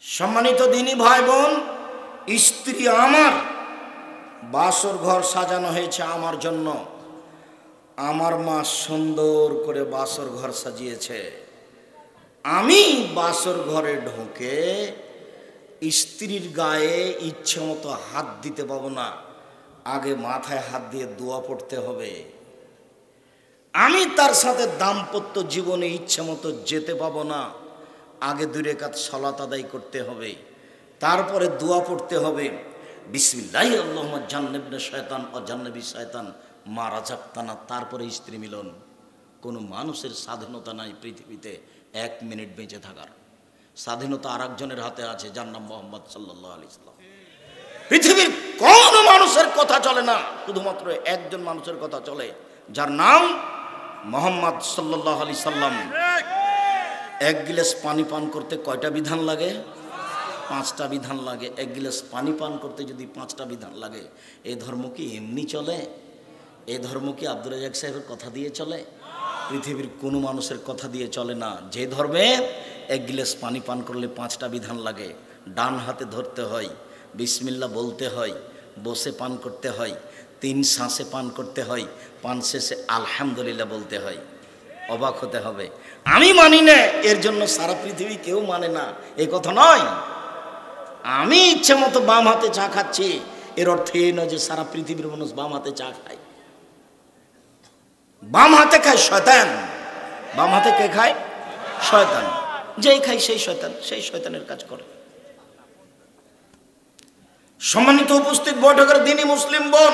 সম্মানিত দিনী ভাই বোন, স্ত্রী আমার, বাসর ঘর সাজানো হয়েছে আমার জন্য। আমার মা সুন্দর করে বাসর ঘর সাজিয়েছে। আমি বাসর ঘরে ঢুকে স্ত্রীর গায়ে ইচ্ছে মতো হাত দিতে পাবো না, আগে মাথায় হাত দিয়ে দোয়া পড়তে হবে। আমি তার সাথে দাম্পত্য জীবনে ইচ্ছে মতো যেতে পাবো না, আগে 2 রাকাত সালাত আদায় করতে হবে, তারপরে দোয়া পড়তে হবে, বিসমিল্লাহি আল্লাহুম্মা জান্নিবনা শয়তান ও জান্নিবি শয়তান মা রাযাকতানা। তারপরে স্ত্রী মিলন। কোনো মানুষের স্বাধীনতা নাই পৃথিবীতে 1 মিনিট বেঁচে থাকার। স্বাধীনতা আরেকজনের হাতে আছে, যার নাম মুহাম্মদ সাল্লাল্লাহু আলাইহি সাল্লাম। পৃথিবীর কোনো মানুষের কথা চলে না, শুধুমাত্র একজন মানুষের কথা চলে, যার নাম মুহাম্মদ সাল্লাল্লাহু আলাইহি সাল্লাম। 1 গিলাস পানি পান করতে কয়টা বিধান লাগে? 5টা বিধান লাগে। 1 গিলাস পানি পান করতে যদি 5টা বিধান লাগে, এই ধর্ম কি এমনি চলে? এই ধর্ম কি আব্দুর রাজ্জাক সাহেবের কথা দিয়ে চলে? পৃথিবীর কোনো মানুষের কথা দিয়ে চলে না। যে ধর্মে 1 গিলাস পানি পান করলে 5টা বিধান লাগে। ডান হাতে ধরতে হয়, বিসমিল্লাহ বলতে হয়, বসে পান করতে হয়, 3 শ্বাসে পান করতে হয়, পান শেষে আলহামদুলিল্লাহ বলতে হয়। অবাক হতে হবে, আমি মানি না, এর জন্য সারা পৃথিবী কেউ মানে না, এই কথা নয়। আমি ইচ্ছে মতো বাম হাতে চা খাচ্ছি, এর অর্থ এই নয় যে সারা পৃথিবীর মানুষ বাম হাতে চা খায়। বাম হাতে খায় শয়তান। বাম হাতে কে খায়? শয়তান। যেই খায় সেই শয়তান, সেই শয়তানের কাজ করে। সম্মানিত উপস্থিত বৈঠকের দিনী মুসলিম বোন,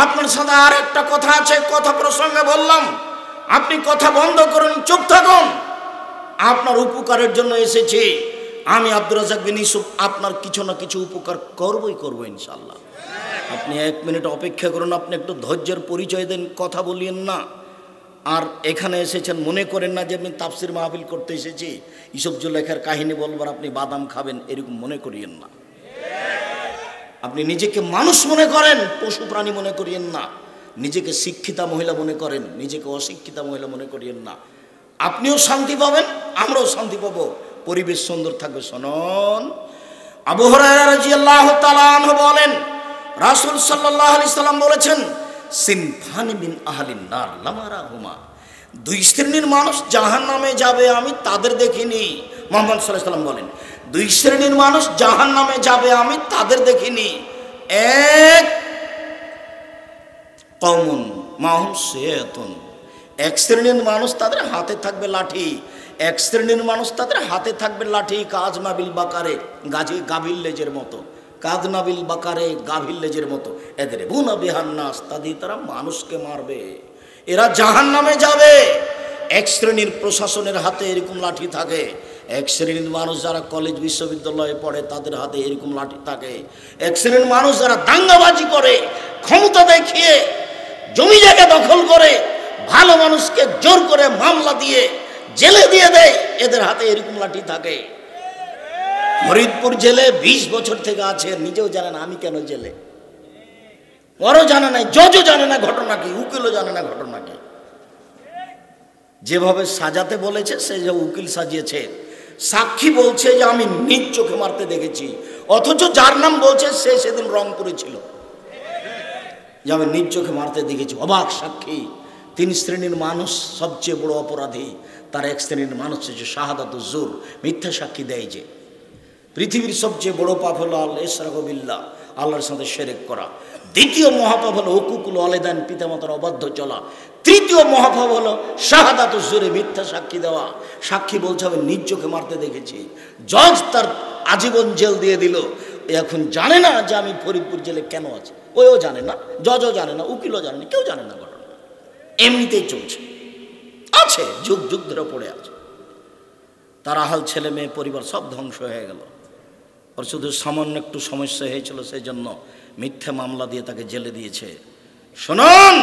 আপনার সাথে আর একটা কথা আছে, কথা প্রসঙ্গে বললাম, আপনি কথা বন্ধ করুন, চুপ থাকুন। আপনার উপকারের জন্য এসেছি আমি আব্দুর রাজ্জাক বিন ইউসুফ, আপনার কিছু না কিছু উপকার করবো ইনশাআল্লাহ। আপনি 1 মিনিট অপেক্ষা করুন, আপনি একটু ধৈর্যের পরিচয় দেন, কথা বলিয়েন না। আর এখানে এসেছেন মনে করেন না যে আপনি তাফসির মাহফিল করতে এসেছি, ইউসুফ জুলেখার কাহিনী বলবার আপনি বাদাম খাবেন, এরকম মনে করিয়েন না। আপনি নিজেকে মানুষ মনে করেন, পশু প্রাণী মনে করিয়েন না। নিজেকে শিক্ষিতা মহিলা মনে করেন, নিজেকে অশিক্ষিতা মহিলা মনে করিয়েন না। আপনিও শান্তি পাবেন, আমরাও শান্তি পাবো, পরিবেশ সুন্দর থাকবে। শুনুন, আবু হুরায়রা রাদিয়াল্লাহু তাআলা আনহু বলেন, রাসূল সাল্লাল্লাহু আলাইহি সাল্লাম বলেছেন, সিনফানি মিন আহলিন নার লামারাহুমা, 2 শ্রেণীর মানুষ জাহান্নামে যাবে, আমি তাদের দেখিনি। মুহাম্মদ সাল্লাল্লাহু আলাইহি সাল্লাম বলেন, 2 শ্রেণীর মানুষ জাহান্নামে যাবে, আমি তাদের দেখিনি। এক কওমুন মাহুম সিয়াতুন, 1 শ্রেণীর মানুষ তাদের হাতে থাকবে লাঠি। 1 শ্রেণীর মানুষ তাদের হাতে থাকবে লাঠি, কাজনাবিল বাকারে, গাভীর লেজের মতো, কাদনাবিল বাকারে, গাভীর লেজের মতো, এদের বুনা বিহান্নাস, তারা মানুষকে মারবে, এরা জাহান্নামে যাবে। 1 শ্রেণীর প্রশাসনের হাতে এরকম লাঠি থাকে। 1 শ্রেণীর মানুষ যারা কলেজ বিশ্ববিদ্যালয়ে পড়ে, তাদের হাতে এরকম লাঠি থাকে। 1 শ্রেণীর মানুষ যারা দাঙ্গাবাজি করে, ক্ষমতা দেখিয়ে জমি জায়গা দখল করে, ভালো মানুষকে জোর করে মামলা দিয়ে জেলে দিয়ে দেয়, এদের হাতে এরকম লাঠি থাকে। ফরিদপুর জেলে 20 বছর থেকে আছে, নিজেও জানে না আমি কেন জেলে, ওরও জানে না, জজও জানে না ঘটনা কি, উকিলও জানে না ঘটনা কি। যেভাবে সাজাতে বলেছে সে যে উকিল সাজিয়েছে। সাক্ষী বলছে যে আমি নিজ চোখে মারতে দেখেছি, অথচ যার নাম বলছে সে সেদিন রংপুরে ছিল, যে আমি নিজ চোখে মারতে দেখেছি। অবাক সাক্ষী। 3 শ্রেণীর মানুষ সবচেয়ে বড় অপরাধী, তার 1 শ্রেণীর মানুষ হচ্ছে শাহাদাতুজ জুর, মিথ্যা সাক্ষী দেয়। যে পৃথিবীর সবচেয়ে বড় পাপ হলো আল ইশরাকু বিল্লাহ, আল্লাহর সাথে শিরক করা। 2য় মহাপাপ হলো হুকুকুল ওয়ালিদাইন, পিতামাতার অবাধ্য চলা। 3য় মহাপাপ হলো শাহাদাতুজ জুরে, মিথ্যা সাক্ষী দেওয়া। সাক্ষী বলছে আমি নিজ চোখে মারতে দেখেছি, জজ তার আজীবন জেল দিয়ে দিল। এখন জানে না যে আমি ফরিদপুর জেলে কেন আছি, ওও জানে না, জজও জানে না, উকিলও জানে না, কেউ জানে না ঘটনা, এমনিতেই চলছে, আছে, যুগ যুগ ধরে পড়ে আছে। তার আহাল ছেলে মেয়ে পরিবার সব ধ্বংস হয়ে গেল। ওর শুধু সামান্য একটু সমস্যা হয়েছিল, সেই জন্য মিথ্যা মামলা দিয়ে তাকে জেলে দিয়েছে। শুনুন,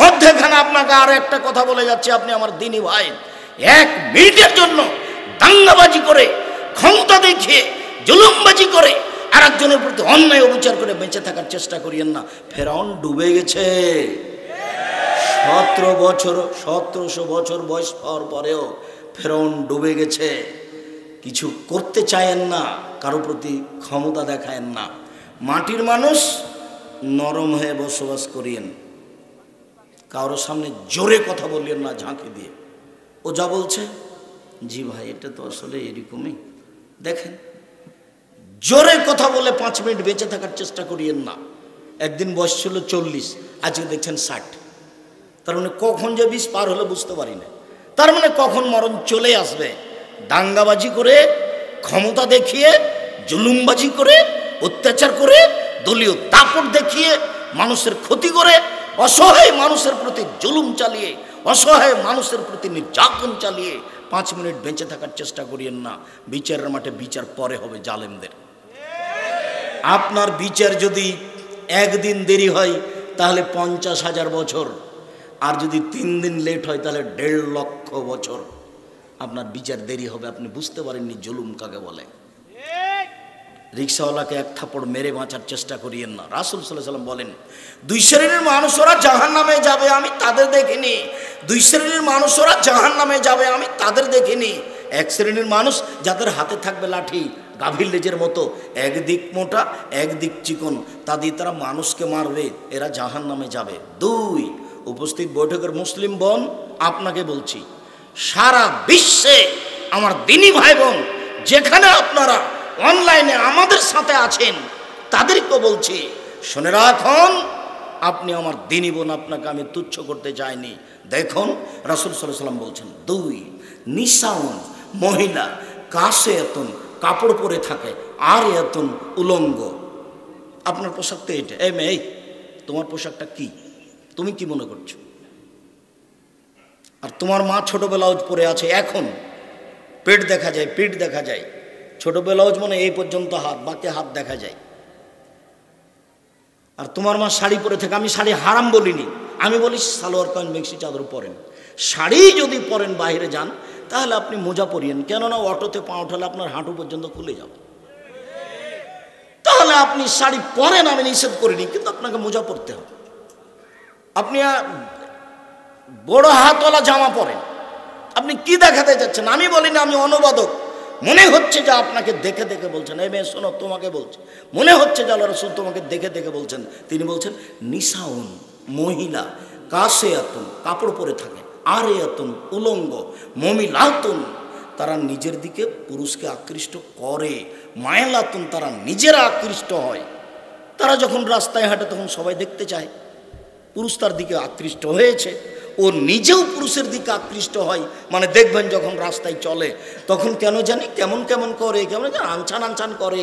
মধ্যখানে আপনাকে আর একটা কথা বলে যাচ্ছে, আপনি আমার দিনী ভাই, 1 মিনিটের জন্য দাঙ্গাবাজি করে, ক্ষমতা দেখিয়ে, জুলুমবাজি করে, আর একজনের প্রতি অন্যায় অবিচার করে বেঁচে থাকার চেষ্টা করিয়েন না। ফেরাউন ডুবে গেছে। 1700 বছর বয়স হওয়ার পরেও ফেরাউন ডুবে গেছে। কিছু করতে চায়েন না, কারো প্রতি ক্ষমতা দেখায়েন না। মাটির মানুষ, নরম হয়ে বসবাস করিয়েন। কারো সামনে জোরে কথা বলিয়েন না ঝাঁকি দিয়ে। ও যা বলছে, জি ভাই এটা তো আসলে এরকমই, দেখেন। জোরে কথা বলে 5 মিনিট বেঁচে থাকার চেষ্টা করিয়েন না। একদিন বয়স ছিল 40, আজকে দেখছেন 60। তার মানে কখন যে 20 পার হলে বুঝতে পারি না। তার মানে কখন মরণ চলে আসবে। দাঙ্গাবাজি করে, ক্ষমতা দেখিয়ে, জুলুমবাজি করে, অত্যাচার করে, দলীয় দাপট দেখিয়ে, মানুষের ক্ষতি করে, অসহায় মানুষের প্রতি জুলুম চালিয়ে, অসহায় মানুষের প্রতি নির্যাতন চালিয়ে 5 মিনিট বেঁচে থাকার চেষ্টা করিয়েন না। বিচারের মাঠে বিচার পরে হবে জালেমদের। আপনার বিচার যদি একদিন দেরি হয় তাহলে 50,000 বছর, আর যদি 3 দিন লেট হয় তাহলে 1.5 লক্ষ বছর আপনার বিচার দেরি হবে। আপনি বুঝতে পারেননি জুলুম কাকে বলে। রিক্সাওয়ালাকে এক থাপ্পড় মেরে বাঁচার চেষ্টা করিয়েন না। রাসূল সাল্লাল্লাহু আলাইহি ওয়াসাল্লাম বলেন, 2 শ্রেণীর মানুষরা জাহান্নামে যাবে, আমি তাদের দেখিনি। 2 শ্রেণীর মানুষরা জাহান্নামে যাবে, আমি তাদের দেখিনি। 1 শ্রেণীর মানুষ যাদের হাতে থাকবে লাঠি, গাভীর লেজের মতো, একদিক মোটা একদিক চিকন, তা দিয়ে তারা মানুষকে মারবে, এরা জাহান্নামে যাবে। 2, উপস্থিত বৈঠকের মুসলিম বোন, আপনাকে বলছি, সারা বিশ্বে আমার দিনী ভাই বোন যেখানে আপনারা অনলাইনে আমাদের সাথে আছেন, তাদেরকে বলছি, শুনে রাখুন, আপনি আমার দিনী বোন, আপনাকে আমি তুচ্ছ করতে চাইনি। দেখুন রাসূল সাল্লাল্লাহু আলাইহি ওয়াসাল্লাম বলছেন, 2, নিসাউন, মহিলা, কাসিয়াতুন, কাপড় পরে থাকে, আর এতুন, উলঙ্গ। আপনার পোশাক তো এটা। এই মেয়ে, তোমার পোশাকটা কি? তুমি কি মনে করছো? আর তোমার মা ছোট ব্লাউজ পরে আছে, এখন পেট দেখা যায়, পিঠ দেখা যায়। ছোট ব্লাউজ মানে এই পর্যন্ত হাত, বাকি হাত দেখা যায়। আর তোমার মা শাড়ি পরে থাকে। আমি শাড়ি হারাম বলিনি, আমি বলি সালোয়ার কামিজ মেক্সি চাদর পরেন। শাড়ি যদি পরেন বাইরে যান তাহলে আপনি মোজা পরিয়েন, কেননা অটোতে পা ওঠালে আপনার হাঁটু পর্যন্ত খুলে যাবে। তাহলে আপনি শাড়ি পরেন, আমি নিষেধ করিনি, কিন্তু আপনাকে মোজা পরতে হবে। আপনি বড় হাতওয়ালা জামা পরেন, আপনি কি দেখাতে যাচ্ছেন? আমি বলি না, আমি অনুবাদক। মনে হচ্ছে যে আপনাকে দেখে দেখে বলছেন। এই মেয়ে শোনো, তোমাকে বলছে, মনে হচ্ছে যে আল্লাহ রাসূল তোমাকে দেখে দেখে বলছেন। তিনি বলছেন, নিসাউন, মহিলা, কাসিয়াতুন, কাপড় পরে থাকে, আরিয়াতুন, উলঙ্গ, মুমিলাতুন, তারা নিজের দিকে পুরুষকে আকৃষ্ট করে, মায়লাতুন, তারা নিজেরা আকৃষ্ট হয়। তারা যখন রাস্তায় হাঁটে তখন সবাই দেখতে চায়, পুরুষ তার দিকে আকৃষ্ট হয়েছে, ও নিজেও পুরুষের দিকে আকৃষ্ট হয়। মানে দেখবেন যখন রাস্তায় চলে তখন কেন জানি কেমন কেমন করে, কেমন যেন আনছান আনছান করে।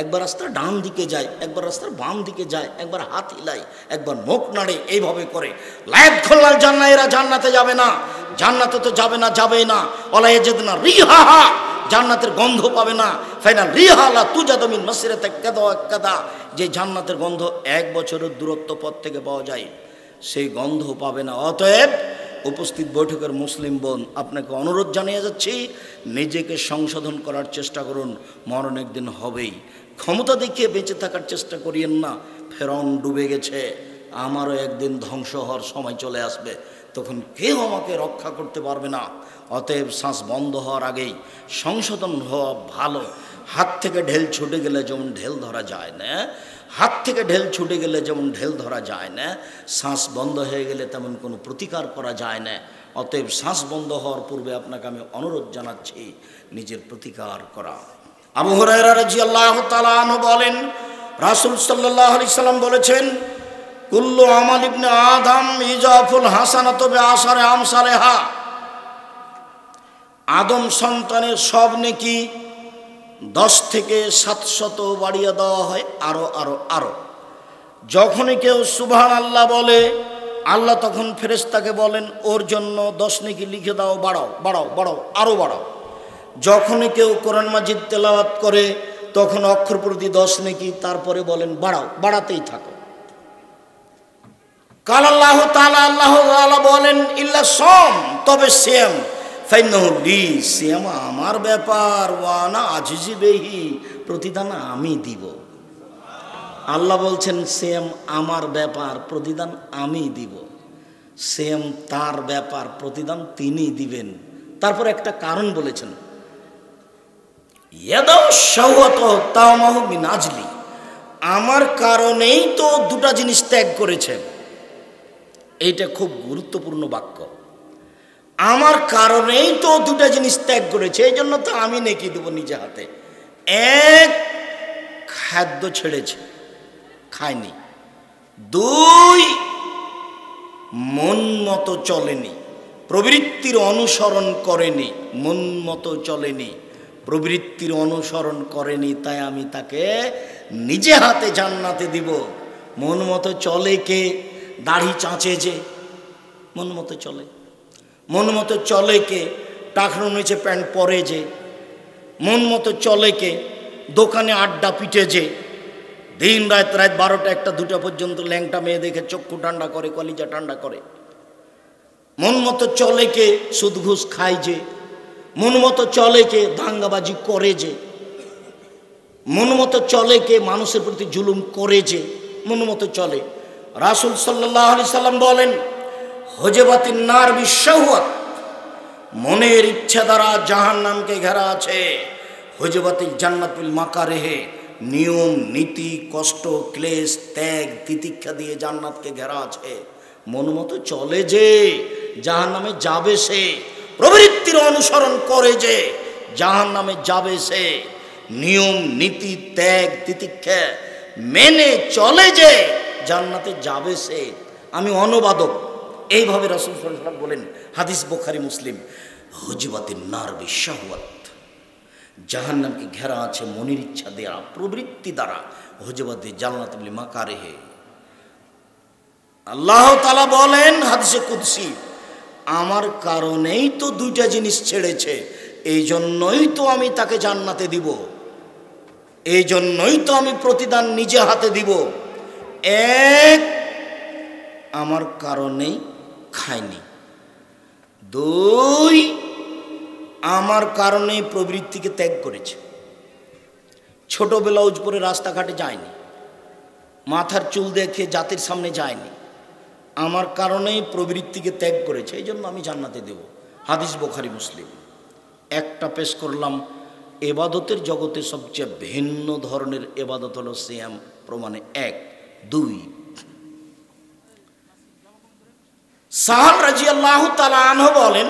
একবার রাস্তার ডান দিকে যায়, একবার রাস্তার বাম দিকে যায়, একবার হাত হিলায়, একবার মুখ নাড়ে, এইভাবে করে। লাইট খোলাল জান্না, এরা জান্নাতে যাবে না। জান্নাতে তো যাবে না, যাবেই না। ওলা ইয়াজিদনা রিহাহা, জান্নাতের গন্ধ পাবে না। ফাইনাল রিহালা তুজাদু মিন মাসিরাতি কাদা কাদা, যে জান্নাতের গন্ধ 1 বছরের দূরত্ব পথ থেকে পাওয়া যায়, সেই গন্ধ পাবে না। অতএব উপস্থিত বৈঠকের মুসলিম বোন, আপনাকে অনুরোধ জানিয়ে যাচ্ছি, নিজেকে সংশোধন করার চেষ্টা করুন। মরণ একদিন হবেই। ক্ষমতা দেখিয়ে বেঁচে থাকার চেষ্টা করিয়েন না। ফেরাউন ডুবে গেছে, আমারও একদিন ধ্বংস হওয়ার সময় চলে আসবে, তখন কেউ আমাকে রক্ষা করতে পারবে না। অতএব শ্বাস বন্ধ হওয়ার আগেই সংশোধন হওয়া ভালো। হাত থেকে ঢেল ছুটে গেলে যেমন ঢেল ধরা যায় না, হাত থেকে ঢেল ছুটে গেলে যেমন ঢেল ধরা যায় না, শ্বাস বন্ধ হয়ে গেলে তেমন কোনো প্রতিকার করা যায় না। অতএব শ্বাস বন্ধ হওয়ার পূর্বে আপনাকে আমি অনুরোধ জানাচ্ছি নিজের প্রতিকার করা। আবু হুরায়রা রাদিয়াল্লাহু তাআলা আনহু বলেন, রাসূল সাল্লাল্লাহু আলাইহি সাল্লাম বলেছেন, কুল্লু আমাল ইবনে আদম ইজাফুল হাসানাতু বিআশারি আমসালিহা, আদম সন্তানের সব নেকি 10 থেকে 700 বাড়িয়ে দেওয়া হয়, আরো আরো আরো। যখনই কেউ সুবহানাল্লাহ বলে, আল্লাহ তখন ফেরেশতাকে বলেন, ওর জন্য 10 নেকি লিখে দাও, বাড়াও বাড়াও বাড়াও, আরো বাড়াও। যখনই কেউ কোরআন মাজিদ তেলাওয়াত করে তখন অক্ষর প্রতি 10 নেকি, তারপরে বলেন বাড়াও, বাড়াতেই থাকো। কাল আল্লাহ তাআলা, আল্লাহ তাআলা বলেন, ইল্লা সম, তবে সিয়াম, ফাইন্নাহু লি, সিয়াম আমার ব্যাপার, ওয়ানা আজিজি বিহি, প্রতিদান আমি দিব। আল্লাহ বলছেন সিয়াম আমার ব্যাপার, প্রতিদান আমি দিব। সিয়াম তার ব্যাপার, প্রতিদান তিনি দিবেন। তারপর একটা কারণ বলেছেন, ইয়াদাউ শাহওয়াত তামাহু মিন আজলি, আমার কারণেই তো দুটা জিনিস ত্যাগ করেছেন। এইটা খুব গুরুত্বপূর্ণ বাক্য। আমার কারণেই তো দুটা জিনিস ত্যাগ করেছে, এই জন্য তো আমি নেকি দেব নিজে হাতে। এক, খাদ্য ছেড়েছে, খায়নি। দুই, মন মতো চলেনি, প্রবৃত্তির অনুসরণ করেনি। মন মতো চলেনি, প্রবৃত্তির অনুসরণ করেনি, তাই আমি তাকে নিজে হাতে জান্নাতে দিব। মন মতো চলে কে? দাড়ি চাঁচে যে মন মতো চলে। মন মতো চলে কে? টাকনো নিচে প্যান্ট পরে যে। মন মতো চলে কে? দোকানে আড্ডা পিটে যে দিন রাত 12টা 1টা 2টা পর্যন্ত ল্যাংটা মেয়ে দেখে চক্ষু ঠান্ডা করে, কলিজা ঠান্ডা করে। মন মতো চলে কে? সুদ ঘুষ খায় যে। মন মতো চলে কে? দাঙ্গাবাজি করে যে। মন মতো চলে কে? মানুষের প্রতি জুলুম করে যে। মন মতো চলে। রাসূল সাল্লাল্লাহু আলাইহি সাল্লাম বলেন, হুজবাতিন নার বিশাহওয়াত, মনের ইচ্ছা দ্বারা জাহান্নামকে ঘেরা আছে। হুজবাতিল জান্নাত বিল মাকারিহি, নিয়ম নীতি কষ্ট ক্লেশ ত্যাগ তিতিক্ষা দিয়ে জান্নাতকে ঘেরা আছে। মন মতো চলে যে জাহান্নামে যাবে সে, প্রবৃত্তির অনুসরণ করে যে জাহান্নামে যাবে সে, নিয়ম নীতি ত্যাগ তিতিক্ষা মেনে চলে যে জান্নাতে যাবে সে। আমি অনুবাদক, এইভাবে রাসূল সাল্লাল্লাহু আলাইহি ওয়াসাল্লাম বলেন, হাদিস বুখারী মুসলিম। হুজবাতিন নার বিশাহওয়াত, জাহান্নামকে ঘেরা আছে মনের ইচ্ছা দ্বারা প্রবৃত্তি দ্বারা। হুজবাতি জান্নাত বিল মাকারিহি, আল্লাহ তাআলা বলেন হাদিসে কুদসি, আমার কারণেই তো দুইটা জিনিস ছেড়েছে, এই জন্যই তো আমি তাকে জান্নাতে দিব, এই জন্যই তো আমি প্রতিদান নিজে হাতে দিব। এক, আমার কারণেই খায়নি। দুই, আমার কারণে প্রবৃত্তিকে ত্যাগ করেছে। ছোট ব্লাউজ পরে রাস্তাঘাটে যায়নি, মাথার চুল দেখে জাতির সামনে যায়নি, আমার কারণেই প্রবৃত্তিকে ত্যাগ করেছে, এই জন্য আমি জান্নাতে দেব। হাদিস বুখারী মুসলিম। একটা পেশ করলাম। এবাদতের জগতে সবচেয়ে ভিন্ন ধরনের এবাদত হলো সিয়াম প্রমাণে এক। দুই, সাহাল রাদিয়াল্লাহু তাআলা আনহু বলেন,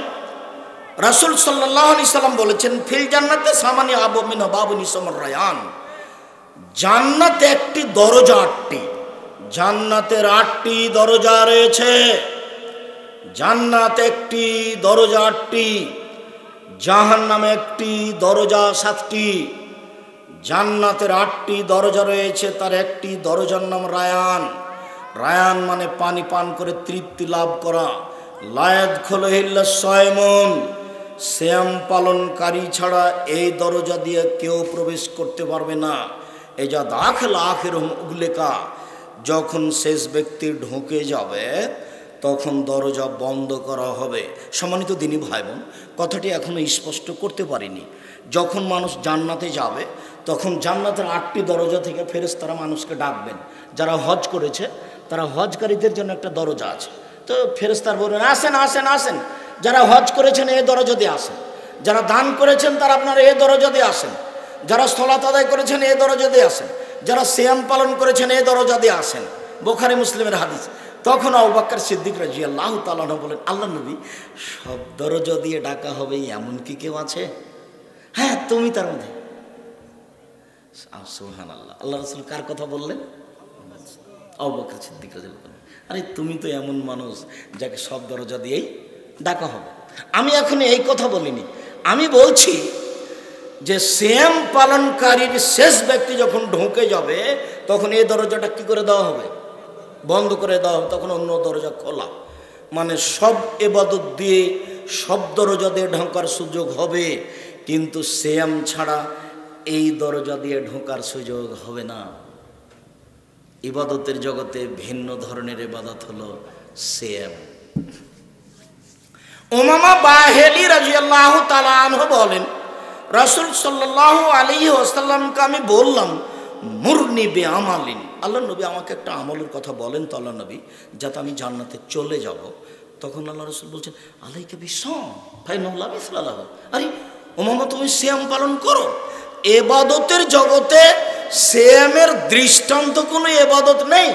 রাসূল সাল্লাল্লাহু আলাইহি সাল্লাম বলেছেন, ফিল জান্নাতে সামানি আবু মিন বাবুন ইসমুর রায়ান, জান্নাতে একটি দরজা 8টি। জান্নাতের 8টি দরজা রয়েছে। জান্নাতে একটি দরজা 8টি, জাহান্নামে একটি দরজা 7টি। জান্নাতের 8টি দরজা রয়েছে, তার একটি দরজার নাম রায়ান। রায়ান মানে পানি পান করে তৃপ্তি লাভ করা। লায়াদ খোলহিল্লা সয়মন, শ্যাম পালনকারী ছাড়া এই দরজা দিয়ে কেউ প্রবেশ করতে পারবে না। এই যা দাখিল আখির উগলেকা, যখন শেষ ব্যক্তি ঢুকে যাবে তখন দরজা বন্ধ করা হবে। সম্মানিত দিনী ভাই বোন, কথাটি এখনো স্পষ্ট করতে পারিনি। যখন মানুষ জান্নাতে যাবে তখন জান্নাতের 8টি দরজা থেকে ফেরেশতারা মানুষকে ডাকবেন। যারা হজ করেছে তারা হজকারীদের জন্য একটা দরজা আছে, তো ফেরেশতারা বলবেন, আসেন আসেন আসেন, যারা হজ করেছেন এই দরজা দিয়ে আসেন, যারা দান করেছেন তারা আপনারা এই দরজা দিয়ে আসেন, যারা সালাত আদায় করেছেন এই দরজা দিয়ে আসেন, যারা সিয়াম পালন করেছেন এই দরজা দিয়ে আসেন। বুখারী মুসলিমের হাদিস। তখন আবু বকর সিদ্দিক রাদিয়াল্লাহু তাআলা বলেন, আল্লাহ নবী, সব দরজা দিয়ে ডাকা হবে এমন কি কেউ আছে? হ্যাঁ, তুমি তার মধ্যে। সুবহানাল্লাহ। আল্লাহ রাসূল কার কথা বললেন? আবু বকর সিদ্দিক রাদিয়াল্লাহু তাআলা। আরে তুমি তো এমন মানুষ যাকে সব দরজা দিয়েই ডাকা হবে। আমি এখন এই কথা বলিনি, আমি বলছি যে সিয়াম পালনকারীর শেষ ব্যক্তি যখন ঢুকে যাবে তখন এই দরজাটা কি করে দেওয়া হবে? বন্ধ করে দেওয়া হবে। তখন অন্য দরজা খোলা, মানে সব ইবাদত দিয়ে সব দরজা দিয়ে ঢোকার সুযোগ হবে, কিন্তু সিয়াম ছাড়া এই দরজা দিয়ে ঢোকার সুযোগ হবে না। ইবাদতের জগতে ভিন্ন ধরনের ইবাদত হলো সিয়াম। উমামা বাহিলি রাদিয়াল্লাহু তাআলা আনহু বলেন, রাসূল সাল্লাল্লাহু আলাইহি ওয়াসাল্লামকে আমি বললাম, মুরনি বিআমালিন, আল্লাহ নবী আমাকে একটা আমলের কথা বলেন তো আল্লাহ নবী, যাতে আমি জান্নাতে চলে যাব। তখন আল্লাহ রাসূল বলছেন, আলাইকা বিসম ফাইনাল্লাহ বিসলাল্লাহ। আরে উমামা, তুমি সিয়াম পালন করো, এবাদতের জগতে সিয়ামের দৃষ্টান্ত কোনো এবাদত নেই।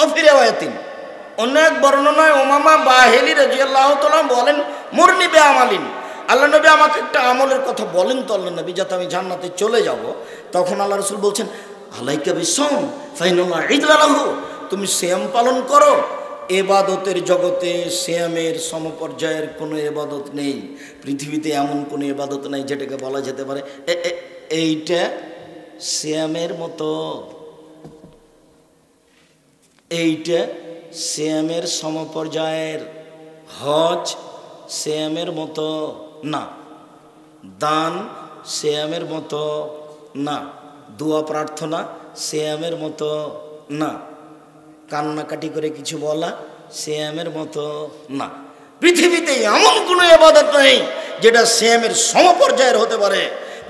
অফিরাওয়াতিন অন্য এক বর্ণনায় ওমামা বাহেলি রাদিয়াল্লাহু তাআলা বলেন, মুরনি বে আমালিন, আল্লাহ নবী আমাকে একটা আমলের কথা বলেন তো আল্লাহ নবী, যাতে আমি জান্নাতে চলে যাব। তখন আল্লাহ রাসূল বলছেন, আলাইকা বিসম ফাইনাল্লাহ ঈদুল লাহু, তুমি সিয়াম পালন করো। এবাদতের জগতে সিয়ামের সমপর্যায়ের কোনো এবাদত নেই। পৃথিবীতে এমন কোনো এবাদত নেই যেটাকে বলা যেতে পারে এইটা সিয়ামের মতো, এইটা সিয়ামের সমপর্যায়ের। হজ সিয়ামের মতো না, দান সিয়ামের মতো না, দোয়া প্রার্থনা সিয়ামের মতো না, কান্নাকাটি করে কিছু বলা সিয়ামের মতো না। পৃথিবীতে এমন কোনো ইবাদত নেই যেটা সিয়ামের সমপর্যায়ের হতে পারে,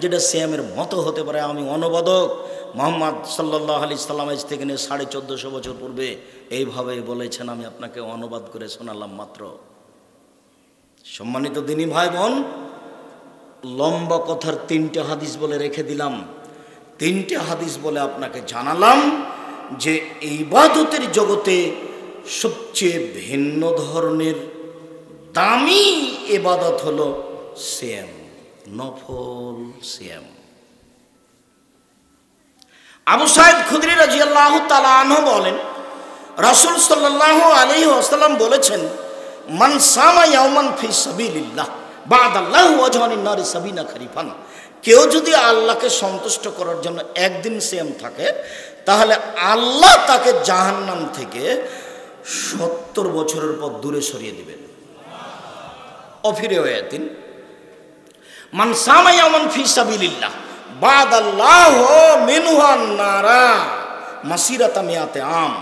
যেটা সিয়ামের মতো হতে পারে। আমি অনুবাদক মুহাম্মদ সাল্লাল্লাহু আলাইহি সাল্লাম আজ থেকে নিয়ে 1450 বছর পূর্বে এইভাবে বলেছেন, আমি আপনাকে অনুবাদ করে শোনালাম মাত্র। সম্মানিত দিনী ভাই বোন, লম্বা কথার 3টে হাদিস বলে রেখে দিলাম। 3টে হাদিস বলে আপনাকে জানালাম যে ইবাদতের জগতে সবচেয়ে ভিন্ন ধরনের দামি ইবাদত হলো সিয়াম, নফল সিয়াম। আবু সাঈদ খুদরি রাদিয়াল্লাহু তাআলা আনহু বলেন, রাসূল সাল্লাল্লাহু আলাইহি ওয়াসাল্লাম বলেছেন, মান সামা ইয়াওমান ফি সাবিলিল্লাহ বা'দাল্লাহু ওয়াজহানিন নারি সাবিনা খরিফান, কেউ যদি আল্লাহকে সন্তুষ্ট করার জন্য একদিন সিয়াম থাকে, তাহলে আল্লাহ তাকে জাহান্নাম থেকে 70 বছরের পর দূরে সরিয়ে দিবেন। অফিরাওয়াতিন মান সামা ইয়াওমান ফি সাবিলিল্লাহ বা'দাল্লাহু মিনহুন নারা মাসিরাতা মিয়াতে আম,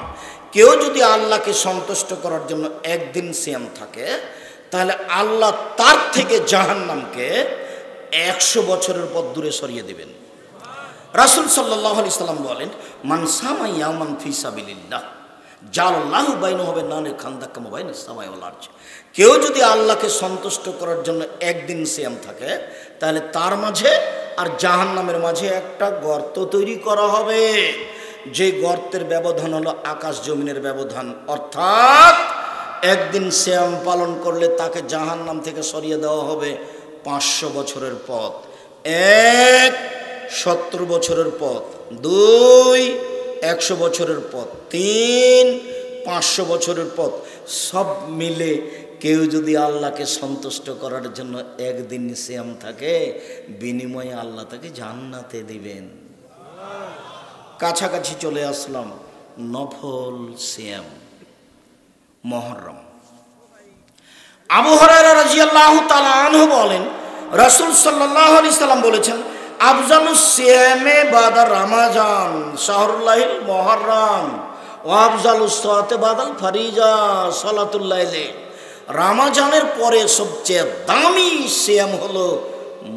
কেউ যদি আল্লাহকে সন্তুষ্ট করার জন্য একদিন সিয়াম থাকে, তাহলে আল্লাহ তার থেকে জাহান্নামকে 100 বছরের পর দূরে সরিয়ে দিবেন। রাসূল সাল্লাল্লাহু আলাইহি সাল্লাম বলেন, মান সামা ইয়াওমান ফি সাবিলিল্লাহ জালাল্লাহু বাইনাহু ওয়া নারী খান্দাকা বাইনাস সামাই ওয়াল আরজ, কেউ যদি আল্লাহকে সন্তুষ্ট করার জন্য একদিন সিয়াম থাকে, তাহলে তার মাঝে আর জাহান্নামের মাঝে একটা গর্ত তৈরি করা হবে, যে গর্তের ব্যবধান হলো আকাশ জমিনের ব্যবধান। অর্থাৎ একদিন সিয়াম পালন করলে তাকে জাহান্নাম থেকে সরিয়ে দেওয়া হবে 500 বছরের পথ। 1 70 বছরের পথ, 2 100 বছরের পথ, 3 500 বছরের পথ। সব মিলে কেউ যদি আল্লাহকে সন্তুষ্ট করার জন্য একদিন সিয়াম থাকে, বিনিময়ে আল্লাহ তাকে জান্নাতে দিবেন। কাছাকাছি চলে আসলাম, নফল সিয়াম মুহররম। আবু হুরায়রা রাদিয়াল্লাহু তাআলা আনহু বলেন, রাসূল সাল্লাল্লাহু আলাইহি সাল্লাম বলেছেন, আফজালুস সিয়ামে বাদা রমাজান শাহরুল্লাহিল মুহররম ওয়া আফজালুস সালাতে বাদাল ফারিজা সালাতুল লাইলি, রমাজানের পরে সবচেয়ে দামি সিয়াম হলো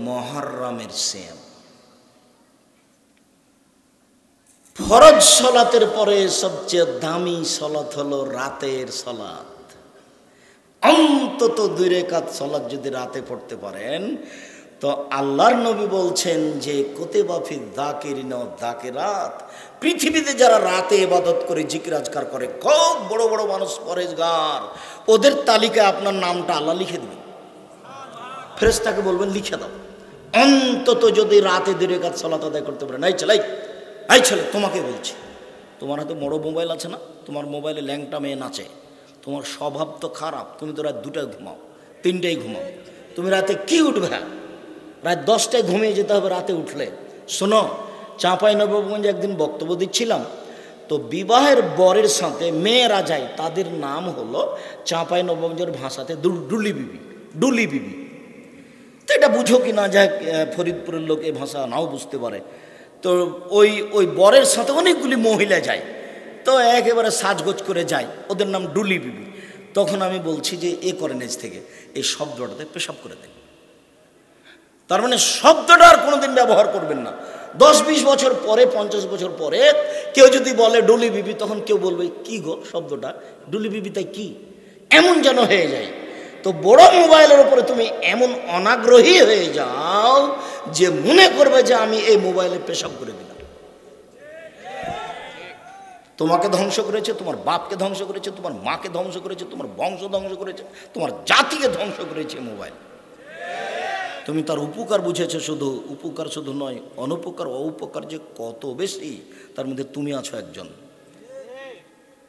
মুহররমের সিয়াম। ফরজ সালাতের পরে সবচেয়ে দামি সালাত হলো রাতের সালাত। অন্তত 2 রাকাত সালাত যদি রাতে পড়তে পারেন, তো আল্লাহর নবী বলছেন যে কুতিবা ফি যাকিরিনা ওয়া যাকিরাত, পৃথিবীতে যারা রাতে ইবাদত করে জিকির আজকার করে, খুব বড় বড় মানুষ পরেজগার, ওদের তালিকায় আপনার নামটা আল্লাহ লিখে দিবেন। ফেরেশতাকে বলবেন লিখে দাও, অন্তত যদি রাতে 2 রাকাত সালাত আদায় করতে পারেন। এই ছেলে তোমাকে বলছি, তোমার হাতে বড় মোবাইল আছে না, তোমার মোবাইলে ল্যাংটা মেয়ে নাচে, তোমার স্বভাব তো খারাপ, তুমি তো রাত 2টায় ঘুমাও, 3টায় ঘুমাও, তুমি রাতে কি উঠবে? রাত 10টায় ঘুমিয়ে যেতে হবে রাতে উঠলে। শোনো, চাঁপাইনবাবগঞ্জে একদিন বক্তব্য দিচ্ছিলাম, তো বিবাহের বরের সাথে মেয়েরা যায়, তাদের নাম হলো চাঁপাইনবাবগঞ্জের ভাষাতে ডুলি বিবি, ডুলি বিবি। তো এটা বুঝো কি না, যাক ফরিদপুরের লোক এই ভাষা নাও বুঝতে পারে। তো ওই বরের সাথে অনেকগুলি মহিলা যায়, তো একেবারে সাজগোজ করে যায়, ওদের নাম ডুলি বিবি। তখন আমি বলছি যে এ করেন এজ থেকে এই শব্দটাতে পেশাব করে দেন, তার মানে শব্দটা আর কোনোদিন ব্যবহার করবেন না। 10-20 বছর পরে, 50 বছর পরে কেউ যদি বলে ডুলি বিবি, তখন কেউ বলবে কি গো শব্দটা, ডুলি বিবি তাই কি, এমন যেন হয়ে যায়। তো বড় মোবাইলের উপরে তুমি এমন অনাগ্রহী হয়ে যাও যে মনে করবে যে আমি এই মোবাইলে পেশাব করে দিলাম। তোমাকে ধ্বংস করেছে, তোমার বাপকে ধ্বংস করেছে, তোমার মাকে ধ্বংস করেছে, তোমার বংশ ধ্বংস করেছে, তোমার জাতিকে ধ্বংস করেছে মোবাইল। তুমি তার উপকার বুঝেছো, শুধু উপকার শুধু নয়, অনুপকার অউপকার যে কত বেশি, তার মধ্যে তুমি আছো একজন।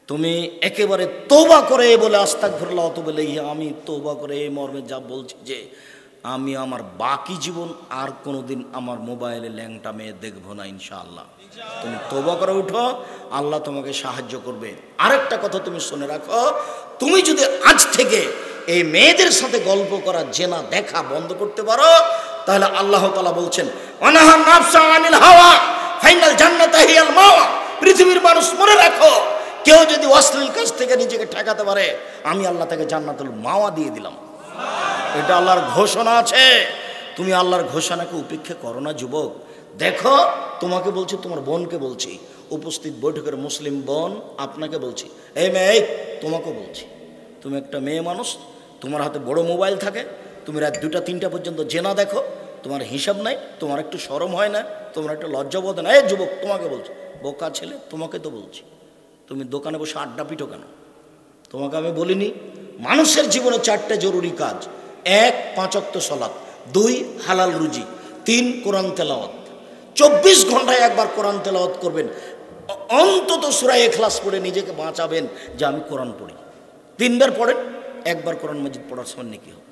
তুমি একেবারে তওবা করে বলে আস্তাগফিরুল্লাহ ওয়া বলে আমি তওবা করে এই মর্মে যা বলছি যে আমি আমার বাকি জীবন আর কোনোদিন আমার মোবাইলে ল্যাংটা মেয়ে দেখবো না ইনশাআল্লাহ। তুমি তওবা করে উঠো, আল্লাহ তোমাকে সাহায্য করবে। আরেকটা কথা তুমি শুনে রাখো, তুমি যদি আজ থেকে এই মেয়েদের সাথে গল্প করা, জেনা দেখা বন্ধ করতে পারো, তাহলে আল্লাহ তাআলা বলছেন ওয়ানাহা নাফসা আনিল হাওয়া ফাইনাল জান্নাতা হিয়াল মাওয়া। পৃথিবীর মানুষ মনে রাখো, কেউ যদি অশ্লীল কাজ থেকে নিজেকে ঠেকাতে পারে, আমি আল্লাহ তাকে জান্নাতুল মাওয়া দিয়ে দিলাম। এটা আল্লাহর ঘোষণা আছে। তুমি আল্লাহর ঘোষণাকে উপেক্ষা করো না যুবক। দেখো, তোমাকে বলছি, তোমার বোনকে বলছি, উপস্থিত বৈঠকের মুসলিম বোন আপনাকে বলছি, এই মেয়ে, তোমাকে বলছি, তুমি একটা মেয়ে মানুষ, তোমার হাতে বড় মোবাইল থাকে, তুমি রাত 2টা 3টা পর্যন্ত জেনা দেখো, তোমার হিসাব নাই, তোমার একটু শরম হয় না, তোমার একটা লজ্জাবোধ না? এই যুবক, তোমাকে বলছি, বোকা ছেলে, তোমাকে তো বলছি, তুমি দোকানে বসে আড্ডা পিটো কেন? তোমাকে আমি বলিনি? মানুষের জীবনে 4টে জরুরি কাজ: 1 5 ওয়াক্ত সালাত, 2 হালাল রুজি, 3 কোরআন তেলাওয়াত। 24 ঘন্টায় একবার কোরআন তেলাওয়াত করবেন, অন্তত সূরা ইখলাস পড়ে নিজেকে বাঁচাবেন যে আমি কোরআন পড়ি। 3 বার পড়েন, একবার কোরআন মাজিদ পড়ার সময় নেকি হবে।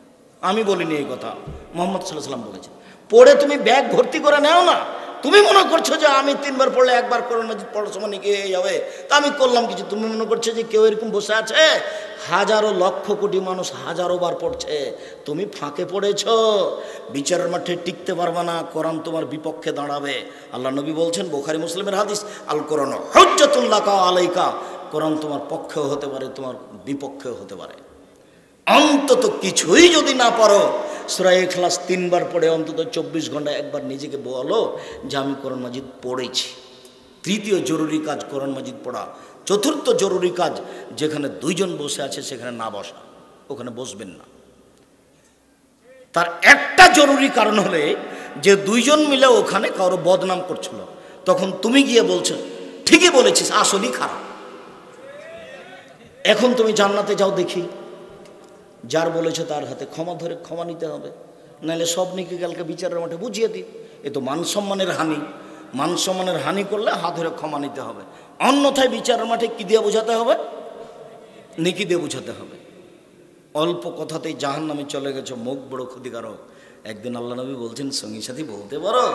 আমি বলিনি এই কথা, মুহাম্মদ সাল্লাল্লাহু আলাইহি ওয়াসাল্লাম বলেছেন। পড়ে তুমি ব্যাগ ভর্তি করে নাও না। তুমি মনে করছো যে আমি 3 বার পড়লে একবার কোরআন মাজিদ পড়ার সময় নেকি হয়ে যাবে, তা আমি করলাম কিছু। তুমি মনে করছো যে কেউ এরকম বসে আছে? হাজারো লক্ষ কোটি মানুষ হাজারো বার পড়ছে, তুমি ফাঁকে পড়েছ। বিচারের মাঠে টিকতে পারবে না, কোরআন তোমার বিপক্ষে দাঁড়াবে। আল্লাহ নবী বলছেন, বুখারী মুসলিমের হাদিস, আল কোরআন হুজ্জাতুন লাকা আলাইকা। কোরআন তোমার পক্ষেও হতে পারে, তোমার বিপক্ষেও হতে পারে। অন্তত কিছুই যদি না পারো, সূরা ইখলাস 3 বার পড়ে অন্তত 24 ঘন্টায় একবার নিজেকে বলো যে আমি কোরআন মাজিদ পড়েছি। 3য় জরুরি কাজ কোরআন মাজিদ পড়া। 4র্থ জরুরি কাজ, যেখানে 2 জন বসে আছে সেখানে না বসা, ওখানে বসবেন না। তার একটা জরুরি কারণ হলে যে 2 জন মিলে ওখানে কারো বদনাম করছিল, তখন তুমি গিয়ে বলছো ঠিকই বলেছিস, আসলেই খারাপ। এখন তুমি জান্নাতে যাও, দেখি যার বলেছে তার হাতে ক্ষমা ধরে ক্ষমা নিতে হবে, নাহলে সব নিকে কালকে বিচারের মাঠে বুঝিয়ে দিই। এ তো মান সম্মানের হানি। মান সম্মানের হানি করলে হাত ধরে ক্ষমা নিতে হবে, অন্যথায় বিচারের মাঠে কি দিয়ে বোঝাতে হবে? নেকি দিয়ে বোঝাতে হবে। অল্প কথাতেই জাহান্নামে চলে গেছে, মুখ বড় ক্ষতিকারক। একদিন আল্লাহ নবী বলছেন, সঙ্গী সাথী বলতে পারো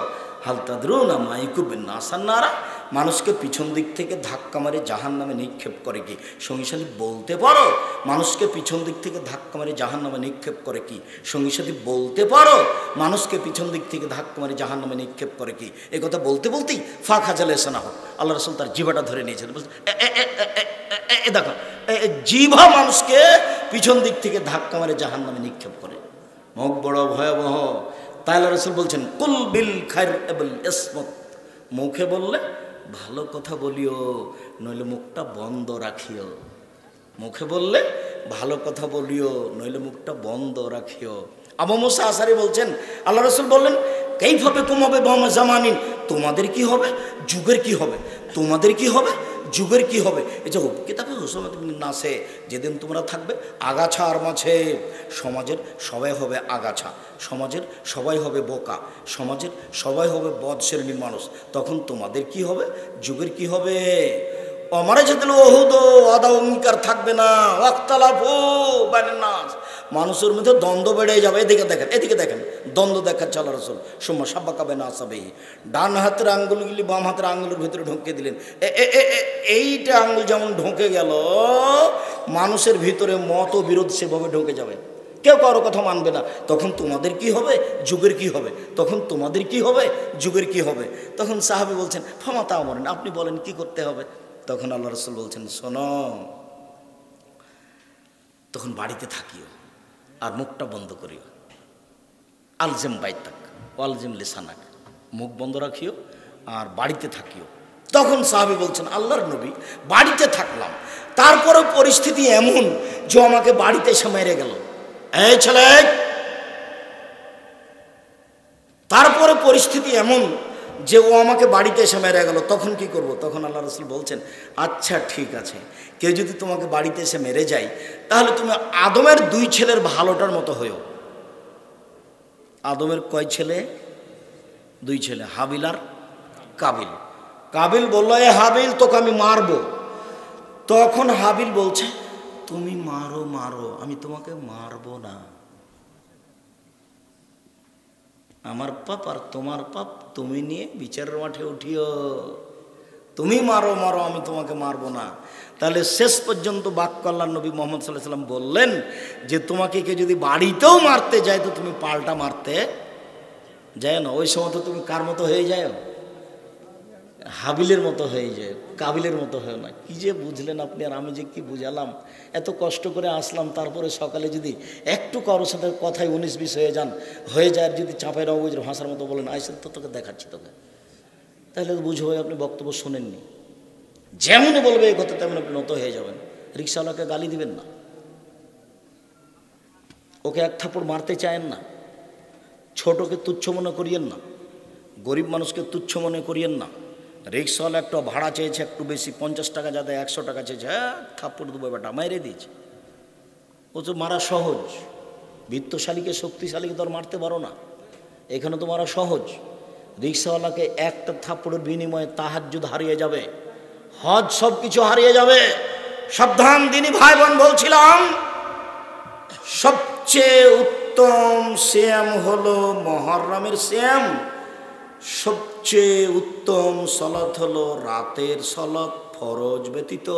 হালতাদরুনা মাইকুবিন নাসান্নারা, মানুষকে পিছন দিক থেকে ধাক্কা মারে জাহান্নামে নিক্ষেপ করে কি? সঙ্গী সাথী বলতে পারো মানুষকে পিছন দিক থেকে ধাক্কা মারে জাহান্নামে নিক্ষেপ করে কি? সঙ্গী সাথী বলতে পারো মানুষকে পিছন দিক থেকে ধাক্কা মারে জাহান্নামে নিক্ষেপ করে কি? এই কথা বলতে বলতেই ফাঁক হাজালে এসে না হোক, আল্লাহ রাসূল তার জিভাটা ধরে নিয়েছেন। বলছে দেখো, জিভা মানুষকে পিছন দিক থেকে ধাক্কা মারে জাহান্নামে নিক্ষেপ করে। মুখ বড় ভয়াবহ। তাই আল্লাহ রাসূল বলছেন, কুল বিল খায়র আবিল ইসমত, মুখে বললে ভালো কথা বলিও, নইলে মুখটা বন্ধ রাখিও। মুখে বললে ভালো কথা বলিও, নইলে মুখটা বন্ধ রাখিও। আবু মুসা আশারী বলছেন, আল্লাহ রাসূল বললেন, কাইফা বিকুম হবে বামা জামানিন, তোমাদের কি হবে, যুগের কি হবে, তোমাদের কি হবে, যুগের কি হবে। এই যে কিতাবে হুসমাত বিন নাসে, যেদিন তোমরা থাকবে আগাছা আর মাছে, সমাজের সবাই হবে আগাছা, সমাজের সবাই হবে বোকা, সমাজের সবাই হবে বদ শ্রেণীর মানুষ, তখন তোমাদের কি হবে, যুগের কি হবে। অমারে যেদিন ওহুদ আদা অঙ্গীকার থাকবে না, ওয়াক্তালাফু বাইনান নাস, মানুষের মধ্যে দ্বন্দ্ব বেড়ে যাবে। এদিকে দেখেন, এদিকে দেখেন, দ্বন্দ্ব দেখাচ্ছে আল্লাহ রাসূল। সুম্মা সাব্বাকা বাইনা আসাবিহি, ডান হাতের আঙ্গুলগুলি বাম হাতের আঙ্গুলের ভিতরে ঢুকিয়ে দিলেন। এইটা আঙ্গুল যেমন ঢুকে গেল, মানুষের ভিতরে মতবিরোধ সেভাবে ঢুকে যাবে, কেউ কারো কথা মানবে না। তখন তোমাদের কি হবে, যুগের কি হবে, তখন তোমাদের কি হবে, যুগের কি হবে। তখন সাহাবী বলছেন, ফামা তা'মুরুন, আপনি বলেন কি করতে হবে। তখন আল্লাহ রাসূল বলছেন, শোনো, তখন বাড়িতে থাকিও আর মুখটা বন্ধ করিও। আলজিম বাইতাক ওয়ালজিম লিসানাক, মুখ বন্ধ রাখিও আর বাড়িতে থাকিও। তখন সাহাবী বলছেন, আল্লাহর নবী, বাড়িতে থাকলাম, তারপরে পরিস্থিতি এমন যে আমাকে বাড়িতে এসে মেরে গেল, এই ছেলে। তারপরে পরিস্থিতি এমন যে ও আমাকে বাড়িতে এসে মেরে গেল, তখন কি করব? তখন আল্লাহ রাসূল বলছেন, আচ্ছা ঠিক আছে, কেউ যদি তোমাকে বাড়িতে এসে মেরে যায় তাহলে তুমি আদমের 2 ছেলের ভালোটার মতো হয়েও। আদমের কয় ছেলে? 2 ছেলে, হাবিল আর কাবিল। কাবিল বলল, এ হাবিল, তোকে আমি মারবো। তখন হাবিল বলছে, তুমি মারো মারো, আমি তোমাকে মারবো না। আমার পাপ আর তোমার পাপ তুমি নিয়ে বিচারের মাঠে উঠিও। তুমি মারো মারো, আমি তোমাকে মারবো না। তাহলে শেষ পর্যন্ত বাক্য আল্লাহর নবী মুহাম্মদ সাল্লাল্লাহু আলাইহি ওয়াসাল্লাম বললেন যে তোমাকে কেউ যদি বাড়িতেও মারতে যায় তো তুমি পাল্টা মারতে যায় না। ওই সময় তো তুমি কার মতো হয়ে যায়? হাবিলের মতো হয়ে যায়, কাবিলের মতো হয় না। কি যে বুঝলেন আপনি আর আমি যে কি বুঝালাম। এত কষ্ট করে আসলাম, তারপরে সকালে যদি একটু কারোর সাথে কথায় 19-20 হয়ে যায়, আর যদি চাঁপাই নবাবগঞ্জের ভাষার মতো বলেন, আইসে তো তোকে দেখাচ্ছি তোকে, তাহলে তো বুঝবো আপনি বক্তব্য শোনেননি। যেমনই বলবে এই কথা তেমন আপনি নত হয়ে যাবেন। রিক্সাওয়ালাকে গালি দিবেন না, ওকে এক থাপ্পড় মারতে চায়েন না, ছোটকে তুচ্ছ মনে করিয়েন না, গরিব মানুষকে তুচ্ছ মনে করিয়েন না। রিক্সাওয়ালা একটু ভাড়া চেয়েছে একটু বেশি, 50 টাকা যাতে 100 টাকা চেয়েছে, হ্যাঁ থাপ্পড় দেবো বেটা, মাইরে দিয়েছে। ও তো মারা সহজ, বিত্তশালীকে শক্তিশালীকে তো আর মারতে পারো না, এখানে তো মারা সহজ। রিক্সাওয়ালাকে একটা থাপ্পড়ের বিনিময়ে তাহাজ্জুদ হারিয়ে যাবে, হজ সব কিছু হারিয়ে যাবে। সাবধান দিনী ভাই বোন, বলছিলাম সবচেয়ে উত্তম সিয়াম হলো মুহররমের সিয়াম। সবচেয়ে উত্তম সালাত হলো রাতের সালাত ফরজ ব্যতীত।